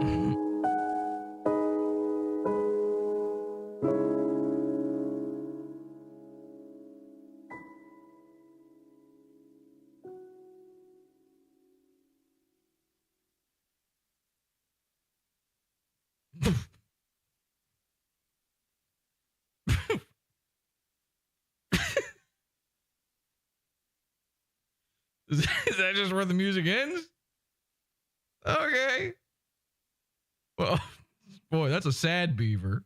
Is that just where the music ends? Okay. Well, boy, that's a sad beaver.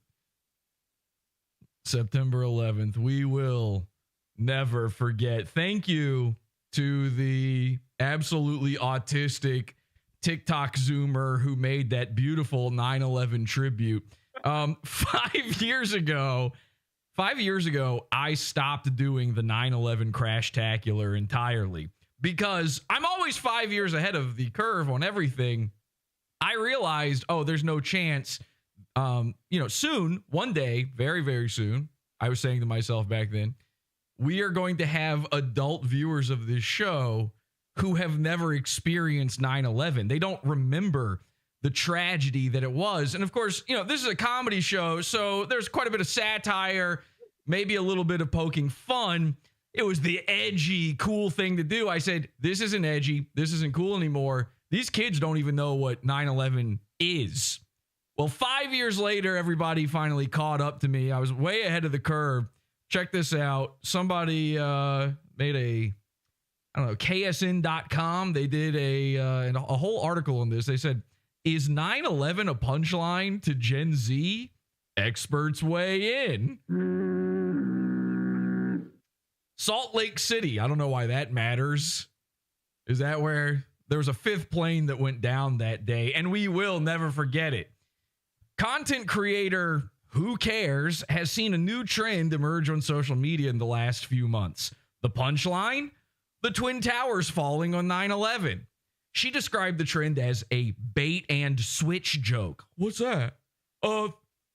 September 11th. We will never forget. Thank you to the absolutely autistic TikTok Zoomer who made that beautiful 9/11 tribute. 5 years ago, I stopped doing the 9/11 Crashtacular entirely because I'm always 5 years ahead of the curve on everything. I realized, there's no chance. Soon, one day, very, very soon, I was saying to myself back then, we are going to have adult viewers of this show who have never experienced 9/11. They don't remember the tragedy that it was. And of course, this is a comedy show, so there's quite a bit of satire, maybe a little bit of poking fun. It was the edgy, cool thing to do. I said, this isn't edgy. This isn't cool anymore. These kids don't even know what 9/11 is. Well, 5 years later, everybody finally caught up to me. I was way ahead of the curve. Check this out. Somebody made KSN.com. They did a whole article on this. They said, is 9/11 a punchline to Gen Z? Experts weigh in. Salt Lake City. I don't know why that matters. Is that where there was a fifth plane that went down that day? And we will never forget it. Content creator Who Cares has seen a new trend emerge on social media in the last few months. The punchline? The Twin Towers falling on 9/11. She described the trend as a bait and switch joke. What's that?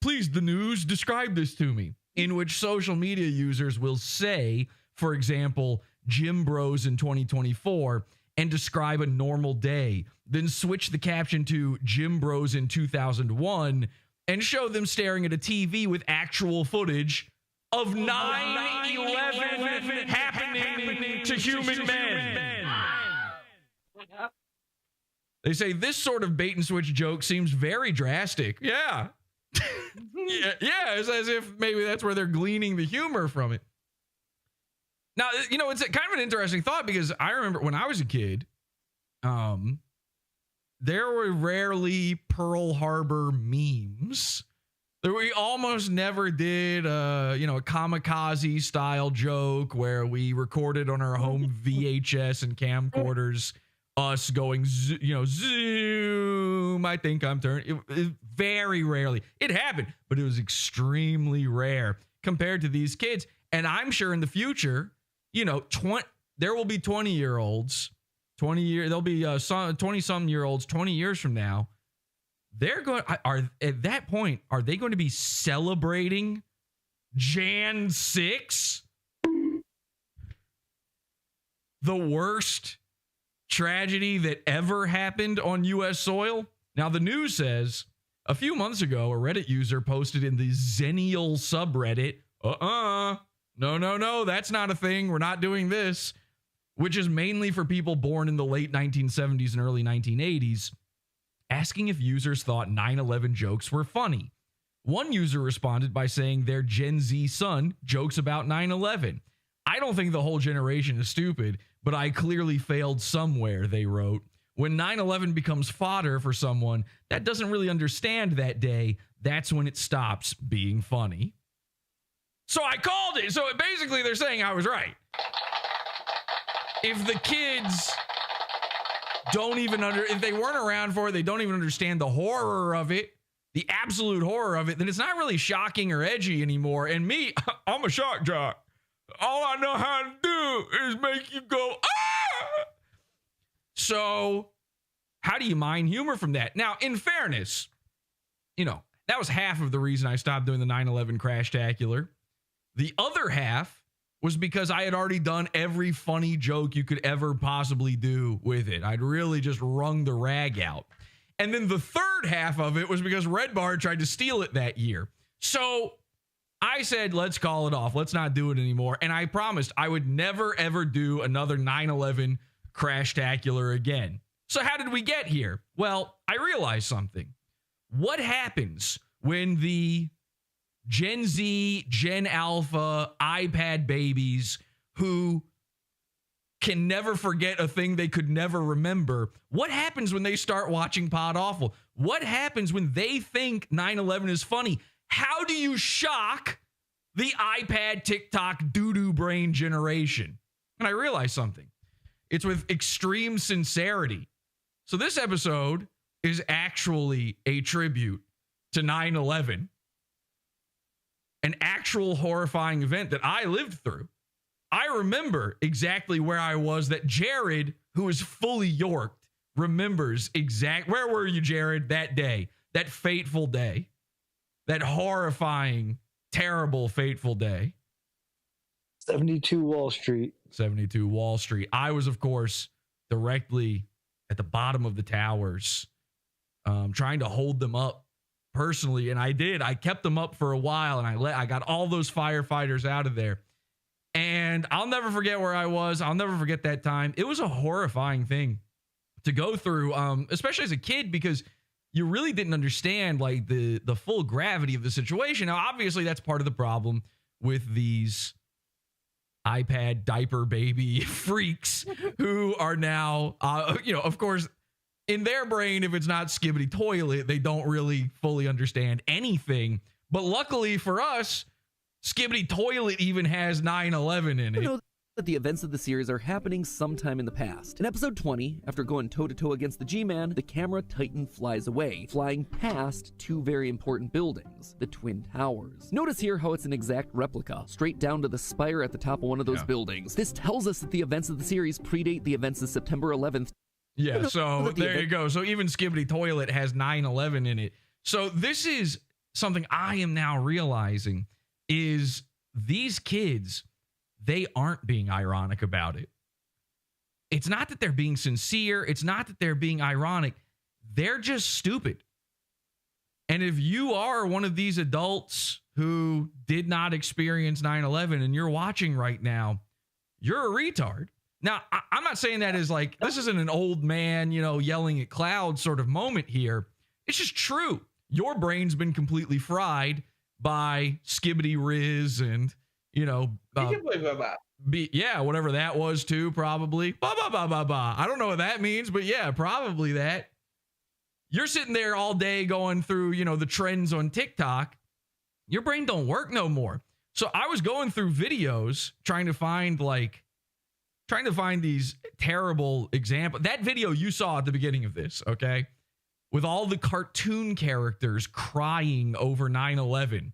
Please, the news, describe this to me. In which social media users will say, for example, Gym Bros in 2024 and describe a normal day, then switch the caption to Gym Bros in 2001 and show them staring at a TV with actual footage of 9/11 happening to human men. They say this sort of bait and switch joke seems very drastic. Yeah. yeah, it's as if maybe that's where they're gleaning the humor from it. Now, it's kind of an interesting thought because I remember when I was a kid, there were rarely Pearl Harbor memes. We almost never did, a kamikaze style joke where we recorded on our home VHS and camcorders us going, zoom, I think I'm turning. It very rarely. It happened, but it was extremely rare compared to these kids. And I'm sure in the future, there will be 20-year-olds, there'll be 20-some-year-olds 20 years from now. At that point, are they going to be celebrating Jan 6? The worst tragedy that ever happened on U.S. soil? Now, the news says a few months ago, a Reddit user posted in the Zennial subreddit, no, that's not a thing. We're not doing this, which is mainly for people born in the late 1970s and early 1980s, asking if users thought 9/11 jokes were funny. One user responded by saying their Gen Z son jokes about 9/11. I don't think the whole generation is stupid, but I clearly failed somewhere, they wrote. When 9/11 becomes fodder for someone that doesn't really understand that day, that's when it stops being funny. So I called it. So basically they're saying I was right. If the kids if they weren't around for it, they don't even understand the horror of it, the absolute horror of it, then it's not really shocking or edgy anymore. And me, I'm a shock jock. All I know how to do is make you go, ah! So how do you mine humor from that? Now, in fairness, that was half of the reason I stopped doing the 9/11 Crashtacular. The other half was because I had already done every funny joke you could ever possibly do with it. I'd really just wrung the rag out. And then the third half of it was because Red Bar tried to steal it that year. So I said, let's call it off. Let's not do it anymore. And I promised I would never, ever do another 9/11 Crashtacular again. So how did we get here? Well, I realized something. What happens when the Gen Z, Gen Alpha, iPad babies who can never forget a thing they could never remember, what happens when they start watching PODAWFUL? What happens when they think 9/11 is funny? How do you shock the iPad, TikTok, doo-doo brain generation? And I realized something. It's with extreme sincerity. So this episode is actually a tribute to 9/11, an actual horrifying event that I lived through. I remember exactly where I was, that Jared, who is fully yorked, remembers where were you, Jared, that day, that fateful day, that horrifying, terrible, fateful day. 72 Wall Street. 72 Wall Street. I was, of course, directly at the bottom of the towers, trying to hold them up personally. And I did. I kept them up for a while, and I got all those firefighters out of there. And I'll never forget where I was. I'll never forget that time. It was a horrifying thing to go through, especially as a kid, because you really didn't understand like the full gravity of the situation. Now, obviously, that's part of the problem with these iPad diaper baby freaks who are now, of course, in their brain, if it's not skibbity toilet, they don't really fully understand anything. But luckily for us, skibbity toilet even has 9/11 in it. You know that the events of the series are happening sometime in the past. In episode 20, after going toe-to-toe against the G-Man, the camera Titan flies away, flying past two very important buildings, the Twin Towers. Notice here how it's an exact replica, straight down to the spire at the top of one of those buildings. This tells us that the events of the series predate the events of September 11th. Yeah, so there you go. So even skibbity toilet has 9/11 in it. So this is something I am now realizing is these kids, they aren't being ironic about it. It's not that they're being sincere. It's not that they're being ironic. They're just stupid. And if you are one of these adults who did not experience 9/11 and you're watching right now, you're a retard. Now, I'm not saying that as like, this isn't an old man, yelling at clouds sort of moment here. It's just true. Your brain's been completely fried by Skibbity Riz and, whatever that was too, probably. I don't know what that means, but yeah, probably that. You're sitting there all day going through, the trends on TikTok. Your brain don't work no more. So I was going through videos trying to find these terrible examples. That video you saw at the beginning of this, okay? With all the cartoon characters crying over 9/11.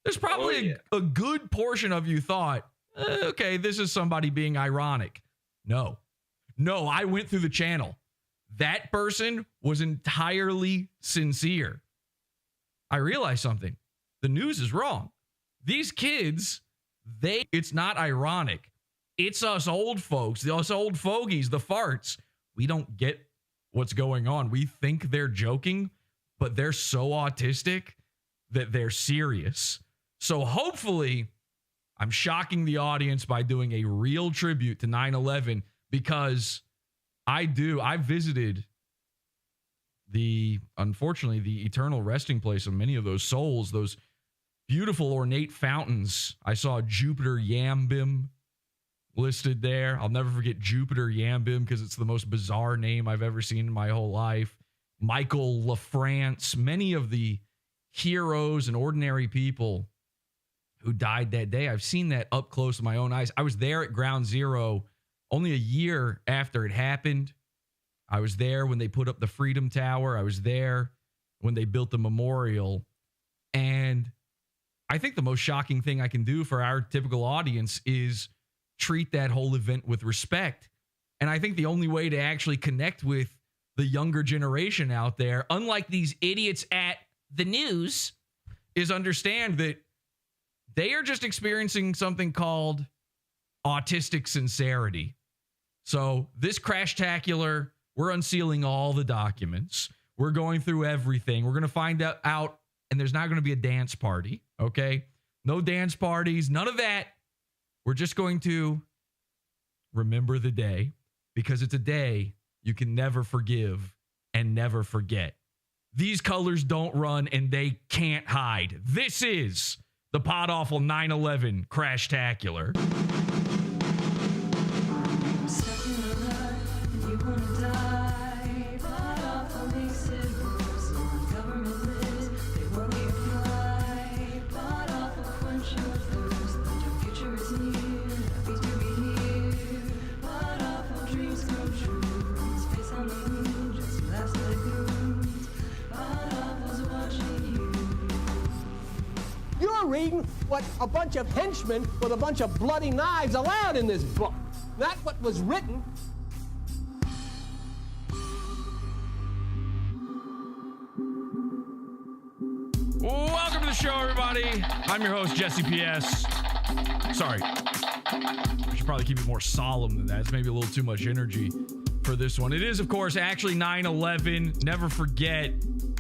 There's probably a good portion of you thought, okay, this is somebody being ironic. No, I went through the channel. That person was entirely sincere. I realized something. The news is wrong. These kids, it's not ironic. It's us old folks, us old fogies, the farts. We don't get what's going on. We think they're joking, but they're so autistic that they're serious. So hopefully I'm shocking the audience by doing a real tribute to 9/11, because I visited unfortunately, the eternal resting place of many of those souls, those beautiful ornate fountains. I saw 𝘿𝙀𝘾𝙇𝘼𝙎𝙎𝙄𝙁 listed there. I'll never forget 𝘿𝙀𝙀𝘾𝙇𝘼𝙎𝙎 because it's the most bizarre name I've ever seen in my whole life. Michael LaFrance, many of the heroes and ordinary people who died that day. I've seen that up close with my own eyes. I was there at Ground Zero only a year after it happened. I was there when they put up the Freedom Tower. I was there when they built the memorial. And I think the most shocking thing I can do for our typical audience is treat that whole event with respect. And I think the only way to actually connect with the younger generation out there, unlike these idiots at the news, is understand that they are just experiencing something called autistic sincerity. So this Crashtacular, we're unsealing all the documents. We're going through everything. We're going to find out, and there's not going to be a dance party, okay? No dance parties, none of that. We're just going to remember the day, because it's a day you can never forgive and never forget. These colors don't run and they can't hide. This is the PODAWFUL 9/11 Crashtacular. You're reading what a bunch of henchmen with a bunch of bloody knives allowed in this book, not what was written. Welcome to the show, everybody. I'm your host, Jesse PS. Sorry. We should probably keep it more solemn than that. It's maybe a little too much energy for this one. It is, of course, actually 9/11. Never forget.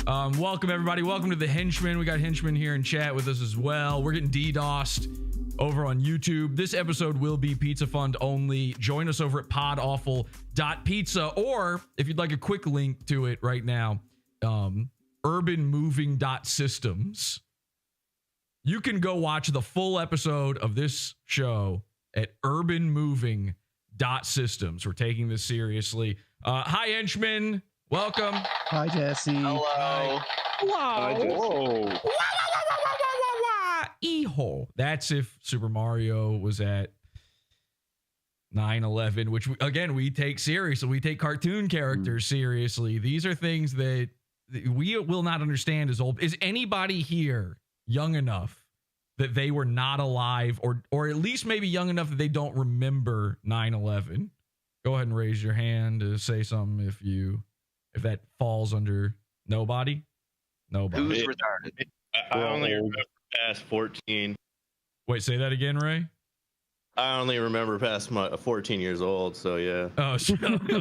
Welcome, everybody. Welcome to the Henchmen. We got Henchmen here in chat with us as well. We're getting DDoSed over on YouTube. This episode will be Pizza Fund only. Join us over at podawful.pizza, or if you'd like a quick link to it right now, urbanmoving.systems. You can go watch the full episode of this show at urbanmoving.systems. We're taking this seriously. Hi, Henchmen. Welcome. Hi, Jesse. Hello. Wow. Hi, Jesse. Whoa. Eho. That's if Super Mario was at 9/11, which we take seriously. We take cartoon characters seriously. These are things that we will not understand as old. Is anybody here young enough that they were not alive, or at least maybe young enough that they don't remember 9/11? Go ahead and raise your hand to say something if that falls under nobody. Nobody. Who's retarded? I only remember past 14. Wait, say that again, Ray? I only remember past my 14 years old, so yeah. Oh,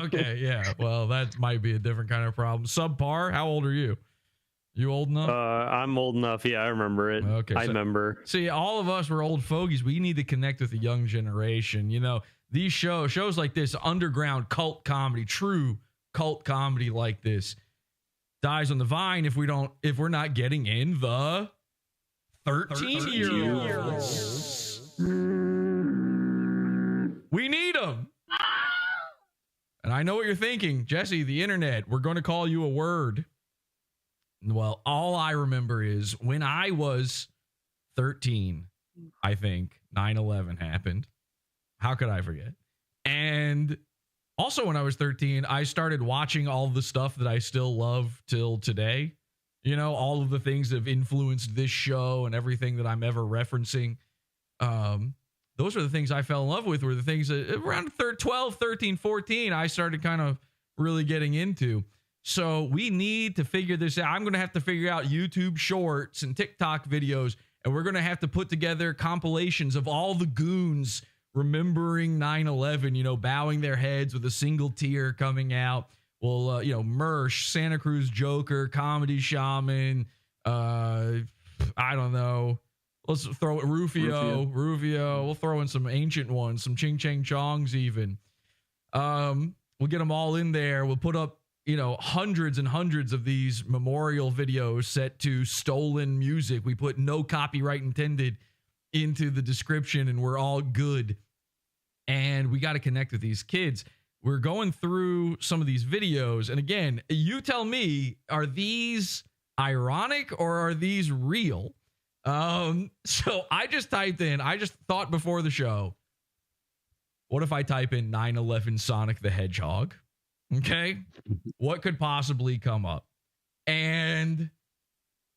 okay, yeah. Well, that might be a different kind of problem. Subpar, how old are you? You old enough? I'm old enough. Yeah, I remember it. Okay, I remember. See, all of us were old fogies. We need to connect with the young generation. You know, these shows like this, underground cult comedy, true cult comedy like this, dies on the vine if we're not getting in the 13-year-olds. We need them. And I know what you're thinking, Jesse, the internet, we're going to call you a word. Well, all I remember is when I was 13, I think 9/11 happened. How could I forget? And also when I was 13, I started watching all the stuff that I still love till today. You know, all of the things that have influenced this show and everything that I'm ever referencing. Those are the things I fell in love with, were the things that around 12, 13, 14, I started kind of really getting into. So we need to figure this out. I'm going to have to figure out YouTube shorts and TikTok videos, and we're going to have to put together compilations of all the goons remembering 9/11, you know, bowing their heads with a single tear coming out. Well, you know, Mersh, Santa Cruz Joker, Comedy Shaman, I don't know. Let's throw it Rufio. We'll throw in some ancient ones, some Ching Chang Chongs even. We'll get them all in there. We'll put up, you know, hundreds and hundreds of these memorial videos set to stolen music. We put no copyright intended into the description, and we're all good. And we got to connect with these kids. We're going through some of these videos. And again, you tell me, are these ironic or are these real? So I just thought before the show, what if I type in 9/11 Sonic the Hedgehog? Okay. What could possibly come up? And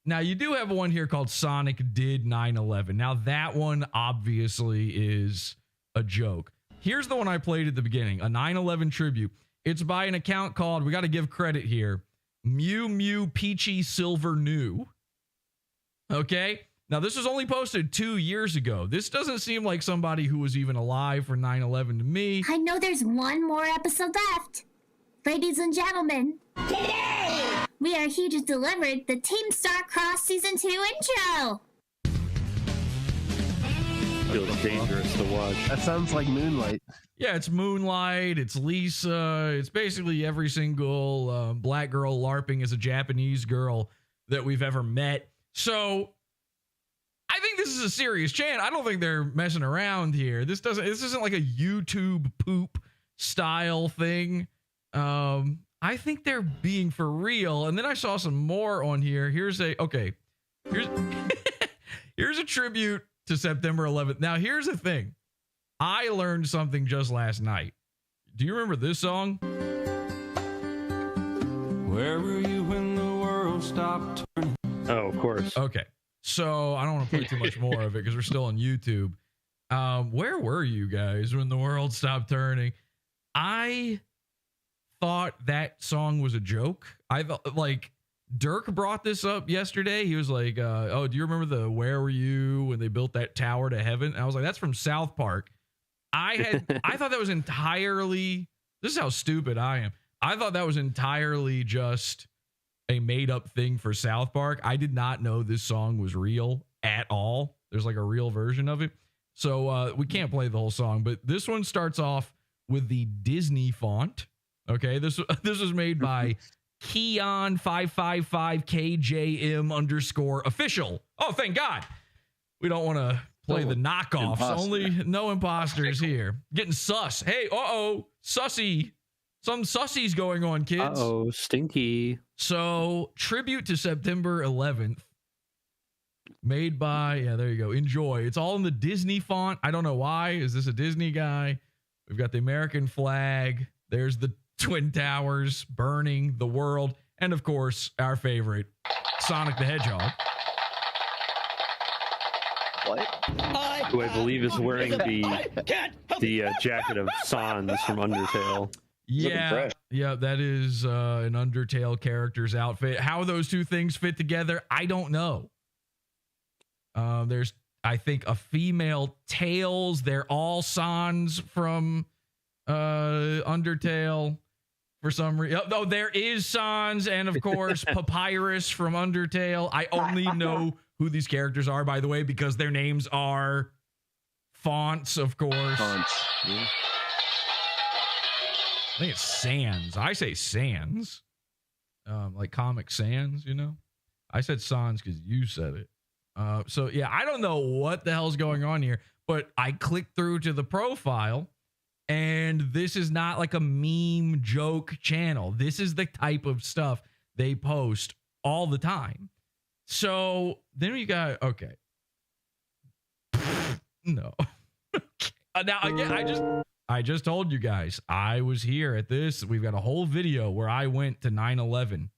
now you do have one here called Sonic Did 9/11. Now that one obviously is a joke. Here's the one I played at the beginning, a 9/11 tribute. It's by an account called, we got to give credit here, Mew Mew Peachy Silver New. Okay. Now this was only posted 2 years ago. This doesn't seem like somebody who was even alive for 9/11 to me. I know there's one more episode left. Ladies and gentlemen, today we are here to deliver the Team Star Cross Season 2 intro. Feels dangerous to watch. That sounds like Moonlight. Yeah, it's Moonlight, it's Lisa, it's basically every single black girl LARPing as a Japanese girl that we've ever met. So I think this is a serious chant. I don't think they're messing around here. This isn't like a YouTube poop style thing. I think they're being for real. And then I saw some more on here. Here's a tribute to September 11th. Now, here's the thing. I learned something just last night. Do you remember this song? Where were you when the world stopped turning? Oh, of course. Okay. So I don't want to play too much more of it because we're still on YouTube. Where were you guys when the world stopped turning? I thought that song was a joke. I thought, like, Dirk brought this up yesterday. He was like, oh, do you remember the Where Were You when they built that tower to heaven? And I was like, that's from South Park. I thought that was entirely, this is how stupid I am. I thought that was entirely just a made up thing for South Park. I did not know this song was real at all. There's like a real version of it. So we can't play the whole song, but this one starts off with the Disney font. Okay, this was made by Keon555KJM_official. Oh, thank God. We don't want to play the knockoffs. Imposter. Only no imposters here. Getting sus. Hey, sussy. Some sussies going on, kids. Uh-oh, stinky. So, tribute to September 11th. Made by, yeah, there you go. Enjoy. It's all in the Disney font. I don't know why. Is this a Disney guy? We've got the American flag. There's the Twin Towers burning the world. And of course, our favorite, Sonic the Hedgehog. Who I believe is wearing the jacket of Sans from Undertale. Yeah, that is an Undertale character's outfit. How those two things fit together, I don't know. There's, I think, a female Tails. They're all Sans from Undertale for some reason. Oh, there is Sans and, of course, Papyrus from Undertale. I only know who these characters are, by the way, because their names are fonts, of course. Fonts. Yeah. I think it's Sans. I say Sans. Like Comic Sans, you know? I said Sans because you said it. So, yeah, I don't know what the hell's going on here, but I clicked through to the profile, and this is not like a meme joke channel. This is the type of stuff they post all the time. So then you got, okay. No. Now, again, I just told you guys, I was here at this. We've got a whole video where I went to 9/11.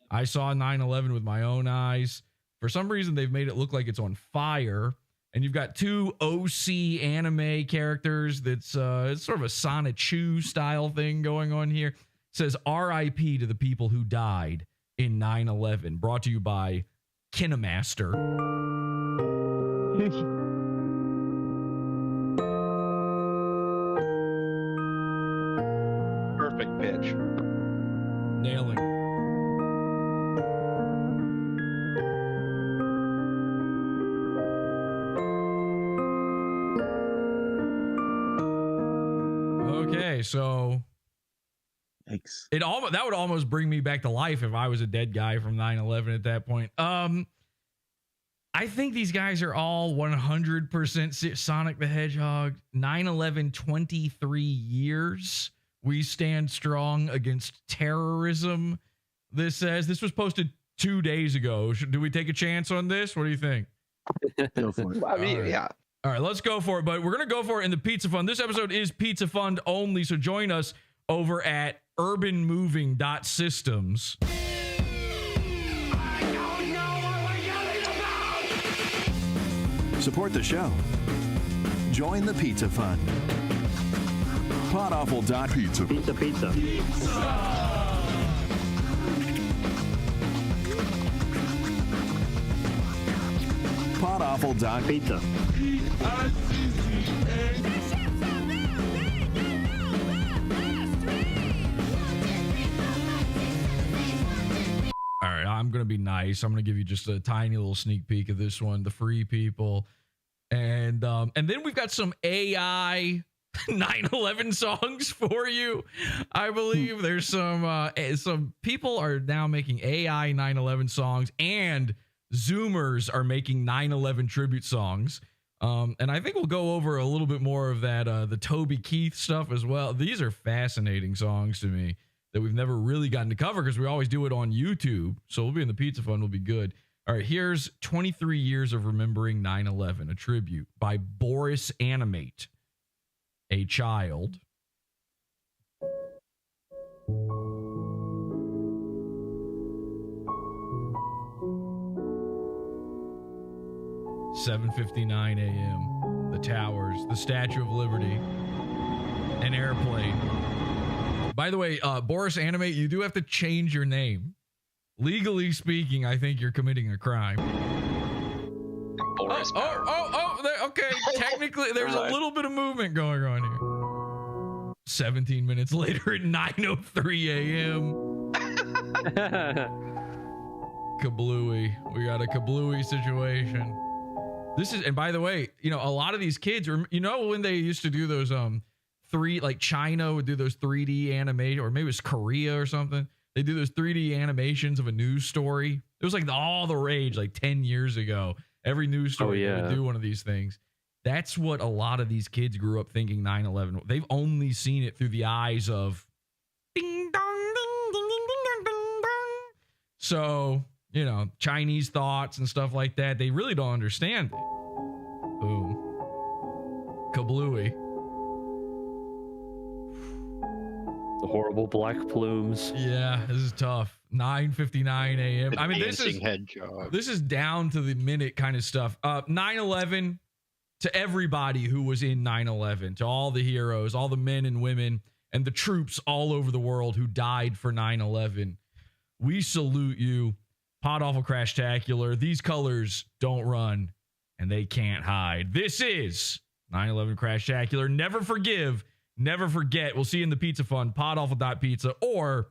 I saw 9/11 with my own eyes. For some reason, they've made it look like it's on fire. And you've got two OC anime characters that's it's sort of a Sonichu style thing going on here. It says RIP to the people who died in 9/11. Brought to you by Kinemaster. Perfect pitch. Nailing. Okay, so Yikes. that would almost bring me back to life if I was a dead guy from 9/11 at that point. I think these guys are all 100% Sonic the Hedgehog. 9/11, 23 years. We stand strong against terrorism. This says this was posted 2 days ago. Do we take a chance on this? What do you think? Go for it. I mean, yeah. All right, let's go for it. But we're going to go for it in the Pizza Fund. This episode is Pizza Fund only. So join us over at urbanmoving.systems. Support the show. Join the Pizza Fund. PODAWFUL.pizza. Pizza. PODAWFUL.pizza. I'm going to be nice. I'm going to give you just a tiny little sneak peek of this one, the Free People. And then we've got some AI 9/11 songs for you. I believe there's some people are now making AI 9/11 songs, and Zoomers are making 9/11 tribute songs. And I think we'll go over a little bit more of that, the Toby Keith stuff as well. These are fascinating songs to me that we've never really gotten to cover because we always do it on YouTube. So we'll be in the Pizza Fund. We'll be good. All right, here's 23 Years of Remembering 9/11, a tribute by Boris Animate, a child. (7:59 a.m.) The towers, the Statue of Liberty, an airplane. By the way, Boris Animate, you do have to change your name. Legally speaking, I think you're committing a crime. Boris. Okay. Technically, there's a little bit of movement going on here. 17 minutes later at 9:03 a.m. Kablooey. We got a Kablooey situation. This is, and by the way, you know, a lot of these kids, you know, when they used to do those, China would do those 3D animation, or maybe it was Korea or something. They do those 3D animations of a news story. It was like all the rage, like 10 years ago. Every news story would do one of these things. That's what a lot of these kids grew up thinking 9/11. They've only seen it through the eyes of ding dong, ding, ding, ding, ding, ding, dong. So, you know, Chinese thoughts and stuff like that. They really don't understand it. Boom. Kablooey. The horrible black plumes. Yeah, this is tough. 9:59 a.m. I mean, this is down to the minute kind of stuff. 9/11, to everybody who was in 9/11, to all the heroes, all the men and women, and the troops all over the world who died for 9/11. We salute you. PODAWFUL CRASHTACULAR. These colors don't run, and they can't hide. This is 9/11 CRASHTACULAR. Never forgive. Never forget. We'll see you in the Pizza Fund, podawful.pizza or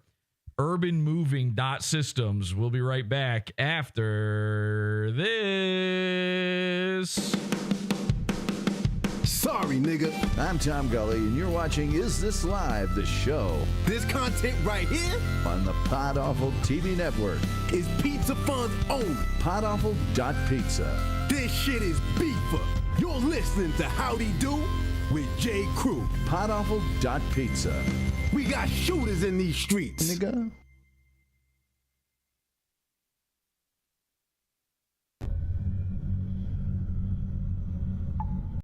urbanmoving.systems. We'll be right back after this. Sorry, nigga. I'm Tom Gully, and you're watching Is This Live, the show. This content right here on the PODAWFUL TV network is Pizza Fun's own podawful.pizza. This shit is beefer. You're listening to Howdy Do with J. Crew. podawful.pizza. We got shooters in these streets. Nigga.